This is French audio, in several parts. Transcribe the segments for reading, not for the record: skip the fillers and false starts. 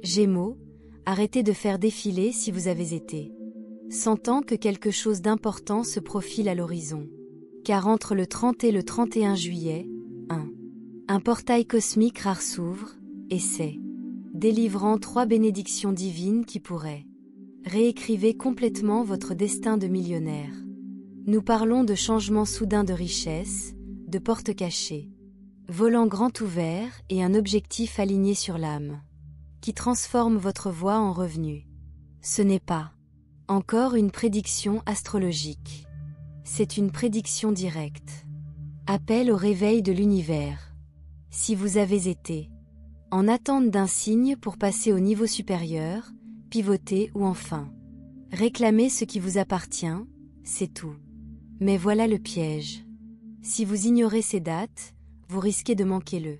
Gémeaux, arrêtez de faire défiler si vous avez été. Sentant que quelque chose d'important se profile à l'horizon. Car entre le 30 et le 31 juillet, un portail cosmique rare s'ouvre, et c'est, délivrant 3 bénédictions divines qui pourraient réécrivez complètement votre destin de millionnaire. Nous parlons de changements soudains de richesse, de portes cachées, volant grand ouvert et un objectif aligné sur l'âme, qui transforme votre voie en revenu. Ce n'est pas encore une prédiction astrologique. C'est une prédiction directe. Appel au réveil de l'univers. Si vous avez été en attente d'un signe pour passer au niveau supérieur, pivoter ou enfin réclamer ce qui vous appartient, c'est tout. Mais voilà le piège. Si vous ignorez ces dates, vous risquez de manquer le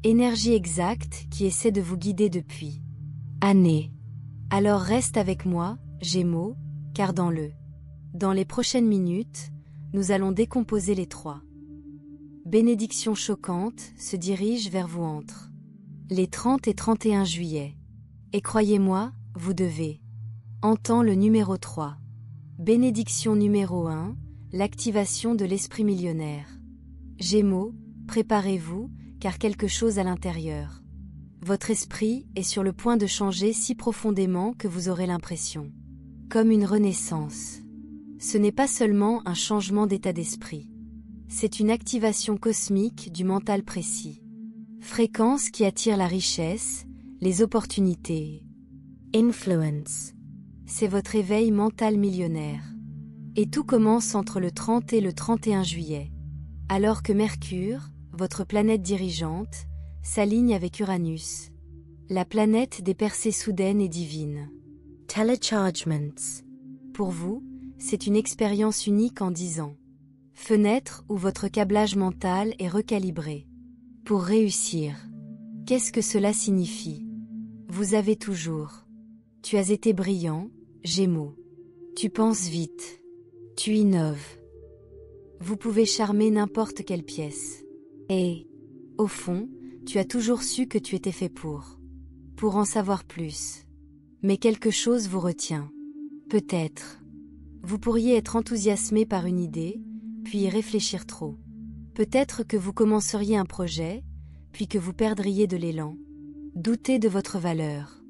énergie exacte qui essaie de vous guider depuis années. Alors reste avec moi, Gémeaux, car dans les prochaines minutes, nous allons décomposer les 3 bénédictions choquantes se dirigent vers vous entre les 30 et 31 juillet. Et croyez-moi, vous devez entendre le numéro 3. Bénédiction numéro 1, l'activation de l'esprit millionnaire. Gémeaux, préparez-vous, car quelque chose à l'intérieur. Votre esprit est sur le point de changer si profondément que vous aurez l'impression comme une renaissance. Ce n'est pas seulement un changement d'état d'esprit. C'est une activation cosmique du mental précis. Fréquence qui attire la richesse, les opportunités. Influence. C'est votre éveil mental millionnaire. Et tout commence entre le 30 et le 31 juillet. Alors que Mercure, votre planète dirigeante, s'aligne avec Uranus, la planète des percées soudaines et divines. Telechargements. Pour vous, c'est une expérience unique en 10 ans. Fenêtre où votre câblage mental est recalibré. Pour réussir. Qu'est-ce que cela signifie? Vous avez toujours. Tu as été brillant, Gémeaux. Tu penses vite. Tu innoves. Vous pouvez charmer n'importe quelle pièce. Et, au fond, tu as toujours su que tu étais fait pour en savoir plus. Mais quelque chose vous retient. Peut-être. Vous pourriez être enthousiasmé par une idée, puis y réfléchir trop. Peut-être que vous commenceriez un projet, puis que vous perdriez de l'élan. Doutez de votre valeur.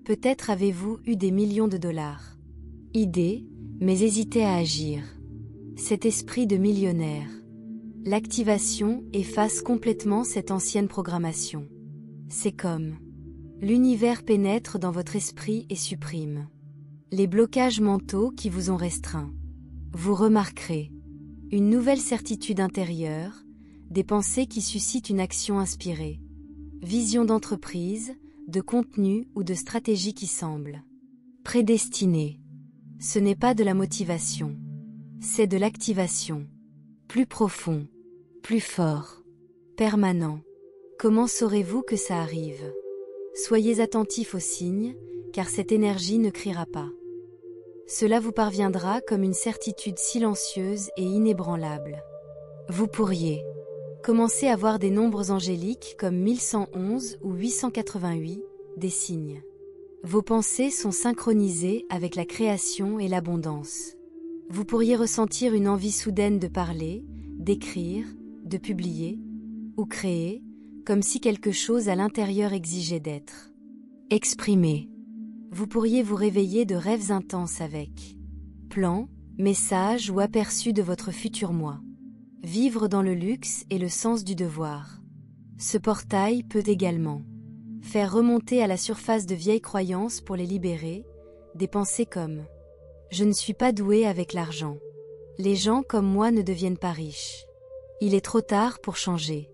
Peut-être avez-vous eu des millions de dollars. Idées, mais hésitez à agir. Cet esprit de millionnaire. L'activation efface complètement cette ancienne programmation. C'est comme l'univers pénètre dans votre esprit et supprime les blocages mentaux qui vous ont restreint. Vous remarquerez une nouvelle certitude intérieure, des pensées qui suscitent une action inspirée, vision d'entreprise, de contenu ou de stratégie qui semble prédestinée. Ce n'est pas de la motivation, c'est de l'activation. Plus profond, plus fort, permanent. Comment saurez-vous que ça arrive? Soyez attentifs aux signes, car cette énergie ne criera pas. Cela vous parviendra comme une certitude silencieuse et inébranlable. Vous pourriez commencer à voir des nombres angéliques comme 1111 ou 888, des signes. Vos pensées sont synchronisées avec la création et l'abondance. Vous pourriez ressentir une envie soudaine de parler, d'écrire, de publier, ou créer, comme si quelque chose à l'intérieur exigeait d'être exprimé. Vous pourriez vous réveiller de rêves intenses avec plans, messages ou aperçus de votre futur moi. Vivre dans le luxe et le sens du devoir. Ce portail peut également faire remonter à la surface de vieilles croyances pour les libérer, des pensées comme « Je ne suis pas doué avec l'argent. Les gens comme moi ne deviennent pas riches. Il est trop tard pour changer. »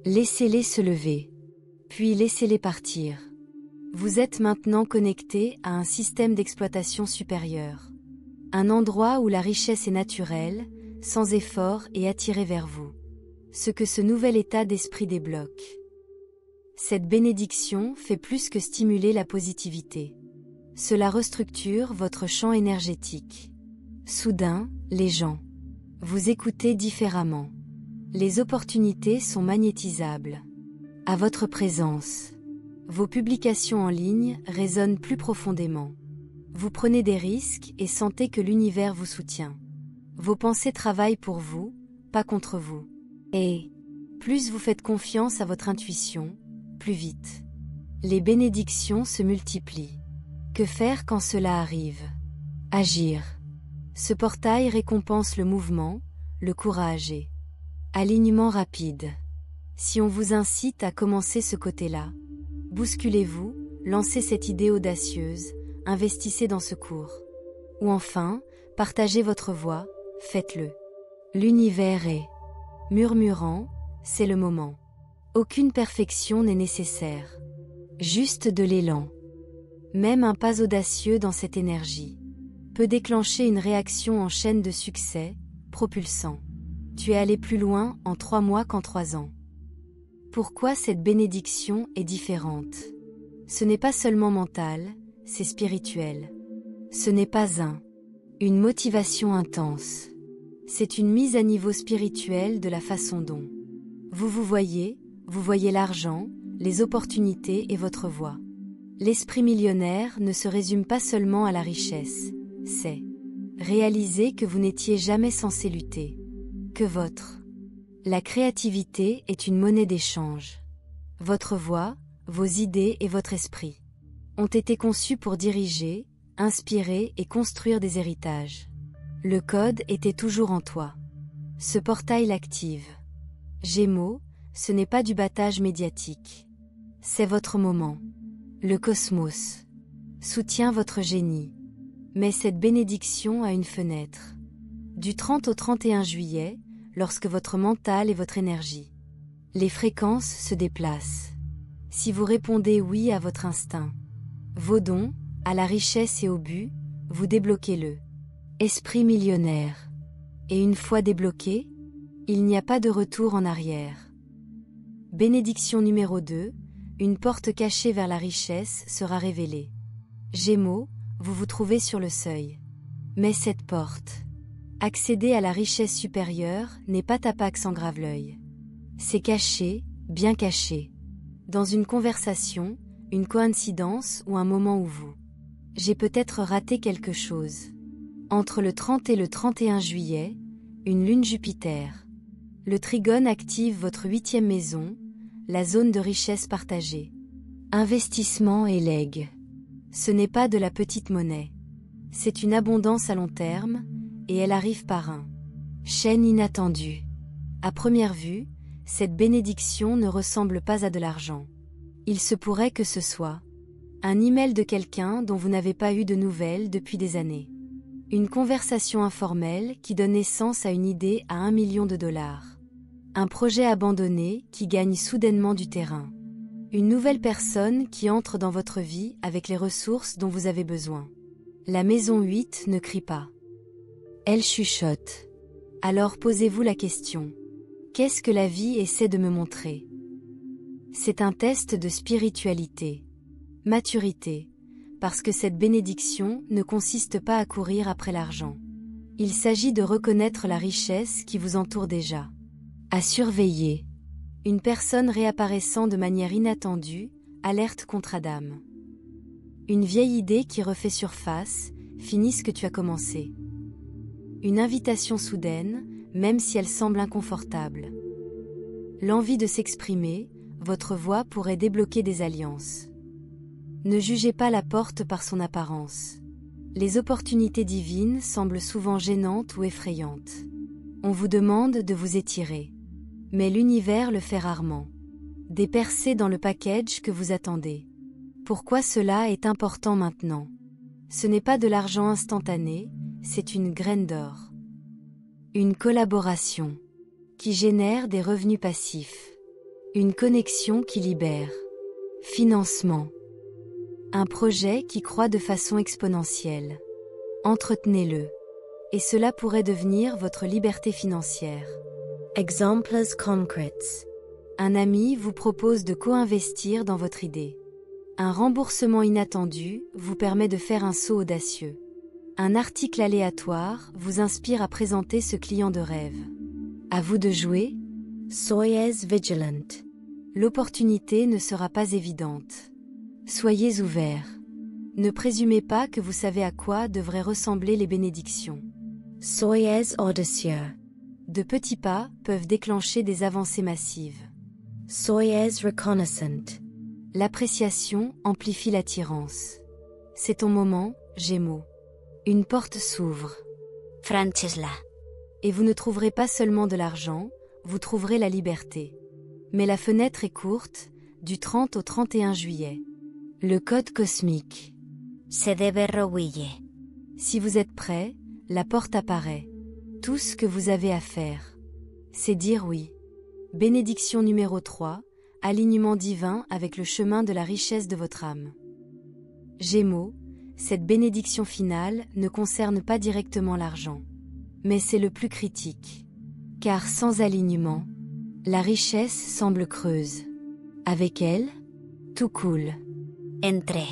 Laissez-les se lever, puis laissez-les partir. Vous êtes maintenant connecté à un système d'exploitation supérieur. Un endroit où la richesse est naturelle, sans effort et attirée vers vous. Ce que ce nouvel état d'esprit débloque. Cette bénédiction fait plus que stimuler la positivité. Cela restructure votre champ énergétique. Soudain, les gens vous écoutez différemment. Les opportunités sont magnétisables. À votre présence. Vos publications en ligne résonnent plus profondément. Vous prenez des risques et sentez que l'univers vous soutient. Vos pensées travaillent pour vous, pas contre vous. Et plus vous faites confiance à votre intuition, plus vite les bénédictions se multiplient. Que faire quand cela arrive? Agir. Ce portail récompense le mouvement, le courage et alignement rapide. Si on vous incite à commencer ce côté-là, bousculez-vous, lancez cette idée audacieuse, investissez dans ce cours. Ou enfin, partagez votre voix, faites-le. L'univers est murmurant, c'est le moment. Aucune perfection n'est nécessaire. Juste de l'élan. Même un pas audacieux dans cette énergie peut déclencher une réaction en chaîne de succès, propulsant. Tu es allé plus loin en 3 mois qu'en 3 ans. Pourquoi cette bénédiction est différente? Ce n'est pas seulement mental, c'est spirituel. Ce n'est pas une motivation intense. C'est une mise à niveau spirituel de la façon dont vous voyez l'argent, les opportunités et votre voix. L'esprit millionnaire ne se résume pas seulement à la richesse, c'est réaliser que vous n'étiez jamais censé lutter, que la créativité est une monnaie d'échange. Votre voix, vos idées et votre esprit ont été conçus pour diriger, inspirer et construire des héritages. Le code était toujours en toi. Ce portail l'active. Gémeaux, ce n'est pas du battage médiatique. C'est votre moment. Le cosmos soutient votre génie. Mais cette bénédiction a une fenêtre. Du 30 au 31 juillet, lorsque votre mental et votre énergie, les fréquences se déplacent. Si vous répondez oui à votre instinct, vos dons, à la richesse et au but, vous débloquez le esprit millionnaire. Et une fois débloqué, il n'y a pas de retour en arrière. Bénédiction numéro 2, une porte cachée vers la richesse sera révélée. Gémeaux, vous vous trouvez sur le seuil. Mais cette porte, accéder à la richesse supérieure, n'est pas tapax en grave l'œil. C'est caché, bien caché. Dans une conversation, une coïncidence ou un moment où j'ai peut-être raté quelque chose. Entre le 30 et le 31 juillet, une lune Jupiter. Le trigone active votre 8e maison, la zone de richesse partagée. Investissement et legs. Ce n'est pas de la petite monnaie. C'est une abondance à long terme, et elle arrive par chaîne inattendue. À première vue, cette bénédiction ne ressemble pas à de l'argent. Il se pourrait que ce soit un email de quelqu'un dont vous n'avez pas eu de nouvelles depuis des années. Une conversation informelle qui donne naissance à une idée à 1 million de dollars. Un projet abandonné qui gagne soudainement du terrain. Une nouvelle personne qui entre dans votre vie avec les ressources dont vous avez besoin. La maison 8 ne crie pas. Elle chuchote. Alors posez-vous la question. Qu'est-ce que la vie essaie de me montrer? C'est un test de spiritualité. Maturité. Parce que cette bénédiction ne consiste pas à courir après l'argent. Il s'agit de reconnaître la richesse qui vous entoure déjà. À surveiller. Une personne réapparaissant de manière inattendue, alerte contre Adam. Une vieille idée qui refait surface, finis ce que tu as commencé. Une invitation soudaine, même si elle semble inconfortable. L'envie de s'exprimer, votre voix pourrait débloquer des alliances. Ne jugez pas la porte par son apparence. Les opportunités divines semblent souvent gênantes ou effrayantes. On vous demande de vous étirer. Mais l'univers le fait rarement. Des percées dans le package que vous attendez. Pourquoi cela est important maintenant? Ce n'est pas de l'argent instantané, c'est une graine d'or. Une collaboration qui génère des revenus passifs. Une connexion qui libère. Financement. Un projet qui croît de façon exponentielle. Entretenez-le. Et cela pourrait devenir votre liberté financière. Exemples concrets. Un ami vous propose de co-investir dans votre idée. Un remboursement inattendu vous permet de faire un saut audacieux. Un article aléatoire vous inspire à présenter ce client de rêve. À vous de jouer. Soyez vigilant. L'opportunité ne sera pas évidente. Soyez ouverts. Ne présumez pas que vous savez à quoi devraient ressembler les bénédictions. Soyez audacieux. De petits pas peuvent déclencher des avancées massives. Soyez reconnaissant. L'appréciation amplifie l'attirance. C'est ton moment, Gémeaux. Une porte s'ouvre. Franchesla. Et vous ne trouverez pas seulement de l'argent, vous trouverez la liberté. Mais la fenêtre est courte, du 30 au 31 juillet. Le code cosmique. Se debe roguille. Si vous êtes prêt, la porte apparaît. Tout ce que vous avez à faire, c'est dire oui. Bénédiction numéro 3, alignement divin avec le chemin de la richesse de votre âme. Gémeaux, cette bénédiction finale ne concerne pas directement l'argent. Mais c'est le plus critique. Car sans alignement, la richesse semble creuse. Avec elle, tout coule. Entrez.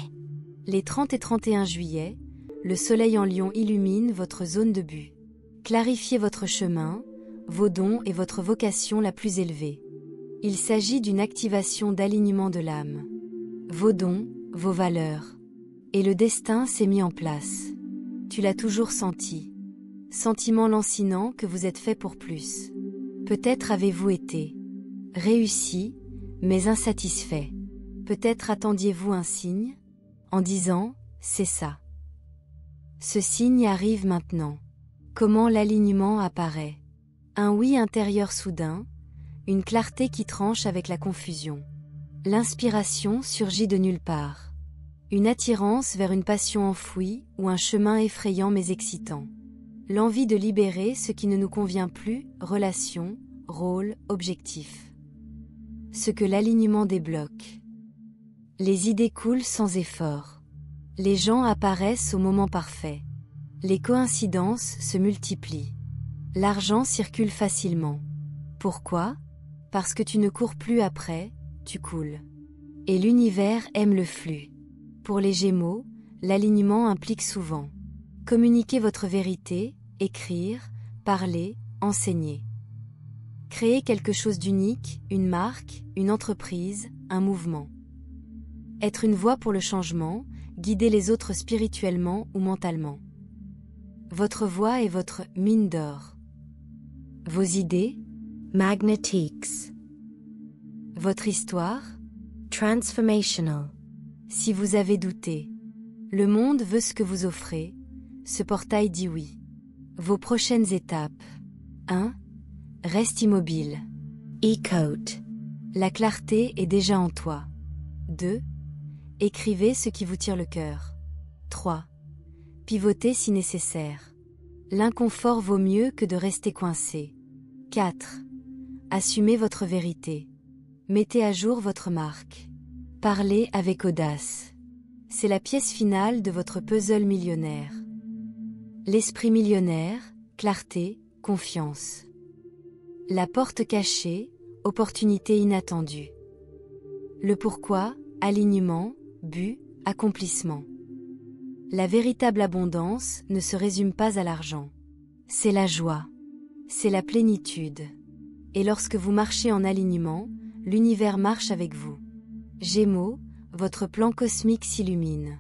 Les 30 et 31 juillet, le soleil en Lion illumine votre zone de but. Clarifiez votre chemin, vos dons et votre vocation la plus élevée. Il s'agit d'une activation d'alignement de l'âme. Vos dons, vos valeurs. Et le destin s'est mis en place. Tu l'as toujours senti. Sentiment lancinant que vous êtes fait pour plus. Peut-être avez-vous été réussi, mais insatisfait. Peut-être attendiez-vous un signe, en disant « c'est ça ». Ce signe arrive maintenant. Comment l'alignement apparaît? Un oui intérieur soudain, une clarté qui tranche avec la confusion. L'inspiration surgit de nulle part. Une attirance vers une passion enfouie ou un chemin effrayant mais excitant. L'envie de libérer ce qui ne nous convient plus, relation, rôle, objectif. Ce que l'alignement débloque. Les idées coulent sans effort. Les gens apparaissent au moment parfait. Les coïncidences se multiplient. L'argent circule facilement. Pourquoi? Parce que tu ne cours plus après, tu coules. Et l'univers aime le flux. Pour les Gémeaux, l'alignement implique souvent communiquer votre vérité, écrire, parler, enseigner. Créer quelque chose d'unique, une marque, une entreprise, un mouvement. Être une voix pour le changement, guider les autres spirituellement ou mentalement. Votre voix est votre mine d'or. Vos idées, Magnetiques. votre histoire, Transformational. si vous avez douté. Le monde veut ce que vous offrez, ce portail dit oui. Vos prochaines étapes. 1. Reste immobile. E-coat. La clarté est déjà en toi. 2. Écrivez ce qui vous tire le cœur. 3. Pivotez si nécessaire. L'inconfort vaut mieux que de rester coincé. 4. Assumez votre vérité. Mettez à jour votre marque. Parlez avec audace. C'est la pièce finale de votre puzzle millionnaire. L'esprit millionnaire, clarté, confiance. La porte cachée, opportunité inattendue. Le pourquoi, alignement, but, accomplissement. La véritable abondance ne se résume pas à l'argent. C'est la joie. C'est la plénitude. Et lorsque vous marchez en alignement, l'univers marche avec vous. Gémeaux, votre plan cosmique s'illumine.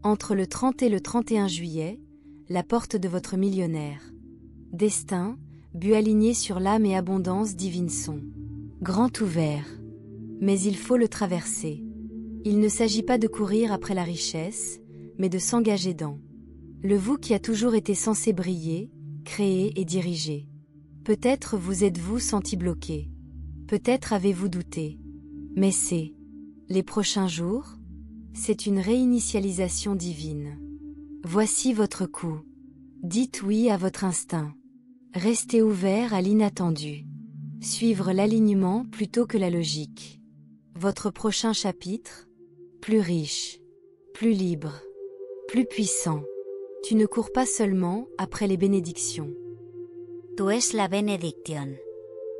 Entre le 30 et le 31 juillet, la porte de votre millionnaire. Destin, but aligné sur l'âme et abondance divine sont. Grand ouvert. Mais il faut le traverser. Il ne s'agit pas de courir après la richesse, mais de s'engager dans le vous qui a toujours été censé briller, créer et diriger. Peut-être vous êtes-vous senti bloqué. Peut-être avez-vous douté. Mais c'est les prochains jours, c'est une réinitialisation divine. Voici votre coup. Dites oui à votre instinct. Restez ouvert à l'inattendu. Suivre l'alignement plutôt que la logique. Votre prochain chapitre, plus riche, plus libre, plus puissant. Tu ne cours pas seulement après les bénédictions. Tu es la benediction.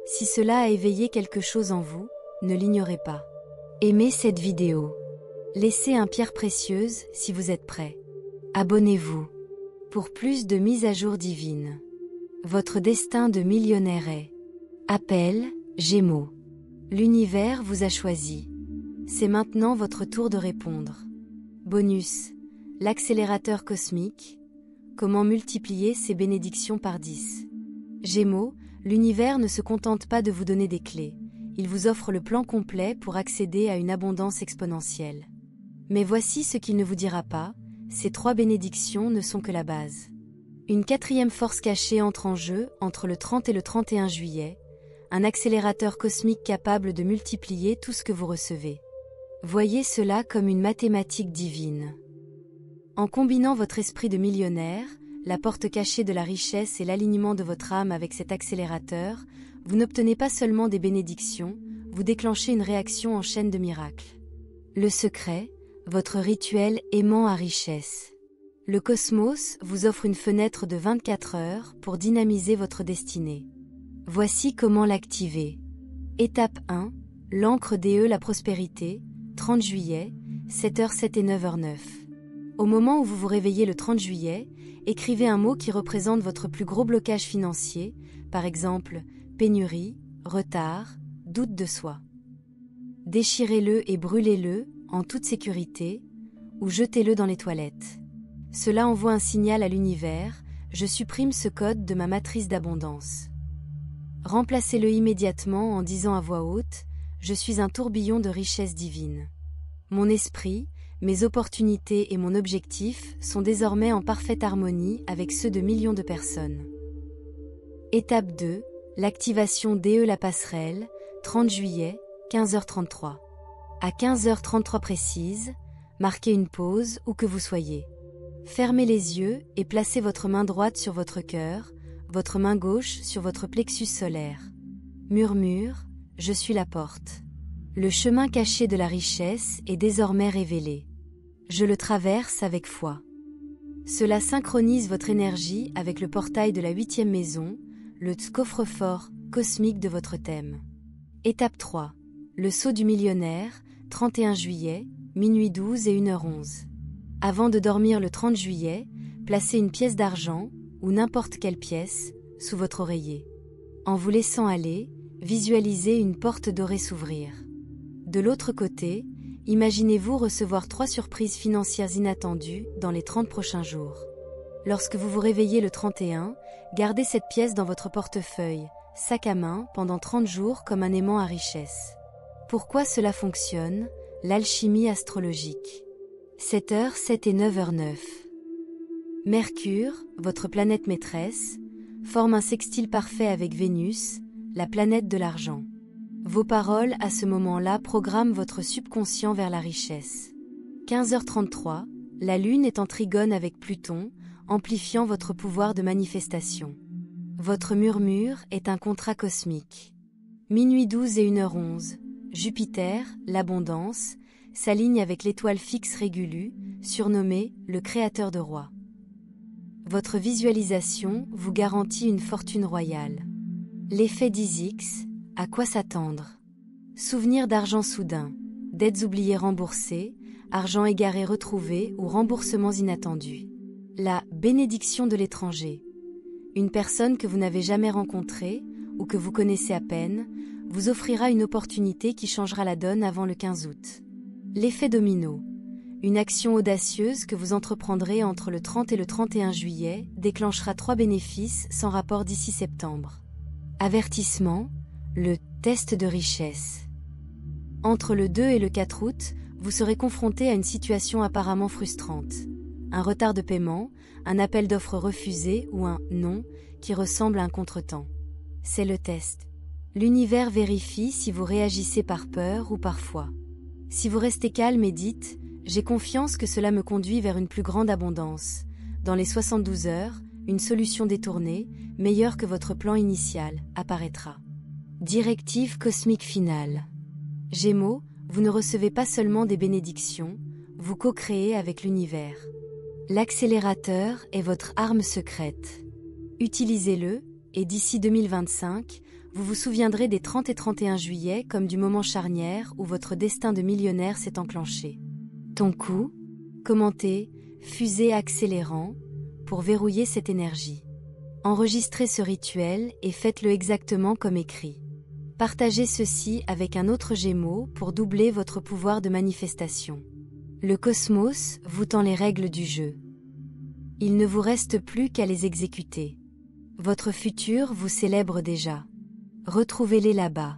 Si cela a éveillé quelque chose en vous, ne l'ignorez pas. Aimez cette vidéo. Laissez un pierre précieuse si vous êtes prêt. Abonnez-vous. Pour plus de mises à jour divines. Votre destin de millionnaire est. Appel, Gémeaux. L'univers vous a choisi. C'est maintenant votre tour de répondre. Bonus, l'accélérateur cosmique. Comment multiplier ces bénédictions par 10? Gémeaux, l'univers ne se contente pas de vous donner des clés. Il vous offre le plan complet pour accéder à une abondance exponentielle. Mais voici ce qu'il ne vous dira pas, ces 3 bénédictions ne sont que la base. Une 4e force cachée entre en jeu entre le 30 et le 31 juillet, un accélérateur cosmique capable de multiplier tout ce que vous recevez. Voyez cela comme une mathématique divine. En combinant votre esprit de millionnaire, la porte cachée de la richesse et l'alignement de votre âme avec cet accélérateur, vous n'obtenez pas seulement des bénédictions, vous déclenchez une réaction en chaîne de miracles. Le secret, votre rituel aimant à richesse. Le cosmos vous offre une fenêtre de 24 heures pour dynamiser votre destinée. Voici comment l'activer. Étape 1, l'encre DE la prospérité, 30 juillet, 7h07 et 9h09. Au moment où vous vous réveillez le 30 juillet, écrivez un mot qui représente votre plus gros blocage financier, par exemple, pénurie, retard, doute de soi. Déchirez-le et brûlez-le, en toute sécurité, ou jetez-le dans les toilettes. Cela envoie un signal à l'univers, je supprime ce code de ma matrice d'abondance. Remplacez-le immédiatement en disant à voix haute, je suis un tourbillon de richesse divine. Mon esprit, mes opportunités et mon objectif sont désormais en parfaite harmonie avec ceux de millions de personnes. Étape 2, l'activation DE la passerelle, 30 juillet, 15h33. À 15h33 précise, marquez une pause où que vous soyez. Fermez les yeux et placez votre main droite sur votre cœur, votre main gauche sur votre plexus solaire. Murmure, je suis la porte. Le chemin caché de la richesse est désormais révélé. Je le traverse avec foi. Cela synchronise votre énergie avec le portail de la 8e maison, le coffre-fort cosmique de votre thème. Étape 3. Le saut du millionnaire, 31 juillet, minuit 12 et 1h11. Avant de dormir le 30 juillet, placez une pièce d'argent, ou n'importe quelle pièce, sous votre oreiller. En vous laissant aller, visualisez une porte dorée s'ouvrir. De l'autre côté, imaginez-vous recevoir 3 surprises financières inattendues dans les 30 prochains jours. Lorsque vous vous réveillez le 31, gardez cette pièce dans votre portefeuille, sac à main, pendant 30 jours comme un aimant à richesse. Pourquoi cela fonctionne? L'alchimie astrologique. 7h07 et 9h09. Mercure, votre planète maîtresse, forme un sextile parfait avec Vénus, la planète de l'argent. Vos paroles à ce moment-là programment votre subconscient vers la richesse. 15h33, la Lune est en trigone avec Pluton, amplifiant votre pouvoir de manifestation. Votre murmure est un contrat cosmique. Minuit 12 et 1h11, Jupiter, l'abondance, s'aligne avec l'étoile fixe Régulu, surnommée le créateur de rois. Votre visualisation vous garantit une fortune royale. L'effet 10x, à quoi s'attendre? Souvenir d'argent soudain, dettes oubliées remboursées, argent égaré retrouvé ou remboursements inattendus. La bénédiction de l'étranger. Une personne que vous n'avez jamais rencontrée ou que vous connaissez à peine vous offrira une opportunité qui changera la donne avant le 15 août. L'effet domino. Une action audacieuse que vous entreprendrez entre le 30 et le 31 juillet déclenchera 3 bénéfices sans rapport d'ici septembre. Avertissement, le test de richesse. Entre le 2 et le 4 août, vous serez confronté à une situation apparemment frustrante. Un retard de paiement, un appel d'offres refusé ou un « non » qui ressemble à un contretemps. C'est le test. L'univers vérifie si vous réagissez par peur ou par foi. Si vous restez calme et dites « j'ai confiance que cela me conduit vers une plus grande abondance », dans les 72 heures, une solution détournée, meilleure que votre plan initial, apparaîtra. Directive cosmique finale. Gémeaux, vous ne recevez pas seulement des bénédictions, vous co-créez avec l'univers. L'accélérateur est votre arme secrète. Utilisez-le, et d'ici 2025, vous vous souviendrez des 30 et 31 juillet comme du moment charnière où votre destin de millionnaire s'est enclenché. Ton coup? Commentez, fusée accélérant, pour verrouiller cette énergie. Enregistrez ce rituel et faites-le exactement comme écrit. Partagez ceci avec un autre Gémeaux pour doubler votre pouvoir de manifestation. Le cosmos vous tend les règles du jeu. Il ne vous reste plus qu'à les exécuter. Votre futur vous célèbre déjà. Retrouvez-les là-bas.